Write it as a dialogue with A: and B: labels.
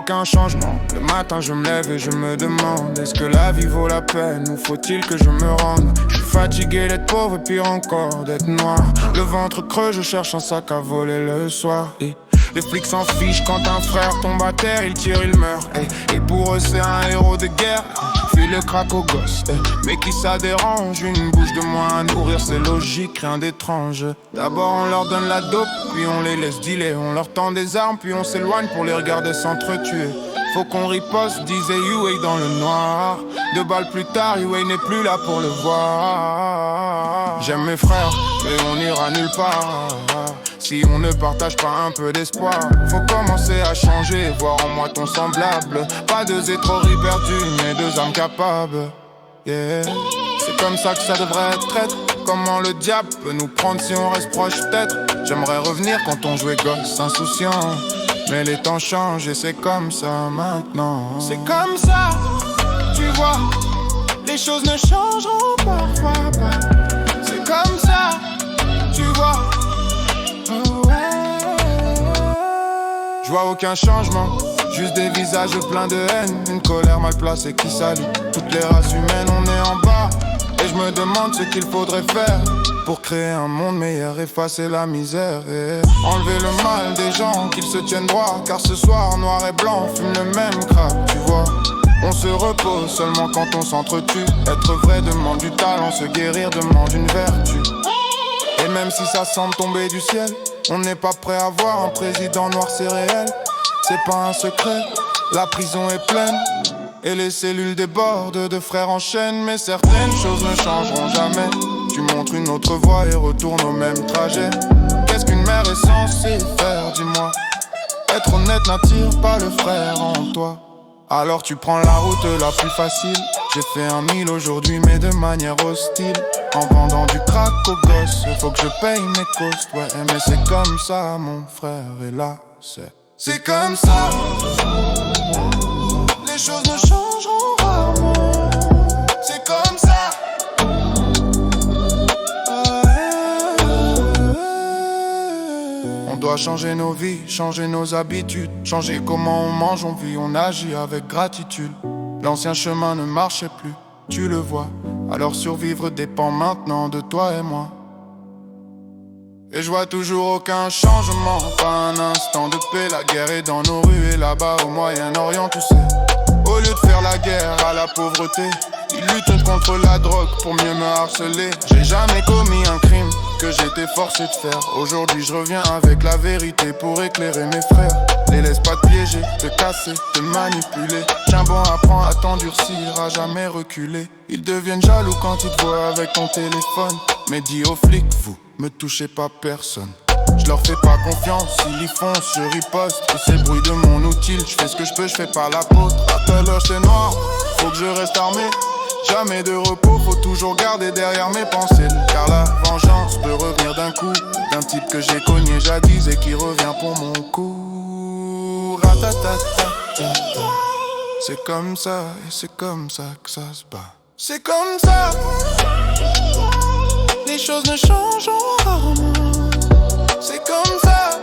A: aucun changement. Le matin je me lève et je me demande, est-ce que la vie vaut la peine ou faut-il que je me rende? Je suis fatigué d'être pauvre et pire encore d'être noir. Le ventre creux, je cherche un sac à voler le soir. Et les flics s'en fichent quand un frère tombe à terre, il tire, il meurt. Et pour eux c'est un héros de guerre. File le crack aux gosses, mais qui ça dérange? Une bouche de moins à nourrir, c'est logique, rien d'étrange. D'abord on leur donne la dope, puis on les laisse dealer. On leur tend des armes, puis on s'éloigne pour les regarder s'entretuer. Faut qu'on riposte, disait Huey dans le noir. 2 balles plus tard, Huey n'est plus là pour le voir. J'aime mes frères, mais on n'ira nulle part si on ne partage pas un peu d'espoir. Faut commencer à changer, voir en moi ton semblable. Pas 2 étrauries perdues, mais 2 âmes capables. Yeah. C'est comme ça que ça devrait être. Comment le diable peut nous prendre si on reste proche peut-être. J'aimerais revenir quand on jouait gosse insouciant, mais les temps changent et c'est comme ça maintenant. C'est comme ça, tu vois, les choses ne changeront parfois pas. C'est comme ça, tu vois. Oh ouais. Je vois aucun changement, juste des visages pleins de haine. Une colère mal placée qui salue toutes les races humaines. On est en bas et je me demande ce qu'il faudrait faire pour créer un monde meilleur, effacer la misère et enlever le mal des gens, qu'ils se tiennent droit. Car ce soir, noir et blanc fument le même crack, tu vois. On se repose seulement quand on s'entretue. Être vrai demande du talent, se guérir demande une vertu. Et même si ça semble tomber du ciel, on n'est pas prêt à voir un président noir, c'est réel. C'est pas un secret, la prison est pleine et les cellules débordent de frères en chaîne. Mais certaines choses ne changeront jamais. Tu montres une autre voie et retournes au même trajet. Qu'est-ce qu'une mère est censée faire, dis-moi? Être honnête n'attire pas le frère en toi. Alors tu prends la route la plus facile. J'ai fait 1 000 aujourd'hui mais de manière hostile. En vendant du crack aux gosses, faut que je paye mes costes. Ouais mais c'est comme ça mon frère, et là c'est comme ça. Les choses ne changeront rarement. C'est comme ça. On doit changer nos vies, changer nos habitudes, changer comment on mange, on vit, on agit avec gratitude. L'ancien chemin ne marchait plus, tu le vois. Alors survivre dépend maintenant de toi et moi. Et je vois toujours aucun changement, pas un instant de paix. La guerre est dans nos rues et là-bas au Moyen-Orient, tu sais. Au lieu de faire la guerre à la pauvreté, ils luttent contre la drogue pour mieux me harceler. J'ai jamais commis un crime que j'étais forcé de faire. Aujourd'hui je reviens avec la vérité pour éclairer mes frères. Les laisse pas te piéger, te casser, te manipuler. Tiens bon, apprends à t'endurcir, à jamais reculer. Ils deviennent jaloux quand ils te voient avec ton téléphone. Mais dis aux flics, vous me touchez pas personne. Je leur fais pas confiance, ils y foncent, je riposte. Et c'est le bruit de mon outil, je fais ce que je peux, je fais pas la pause. À tout à l'heure c'est noir, faut que je reste armé. Jamais de repos, faut toujours garder derrière mes pensées. Car la vengeance peut revenir d'un coup, d'un type que j'ai cogné jadis et qui revient pour mon coup. Ratatatata. C'est comme ça et c'est comme ça que ça se bat. C'est comme ça. Les choses ne changeront rarement. C'est comme ça.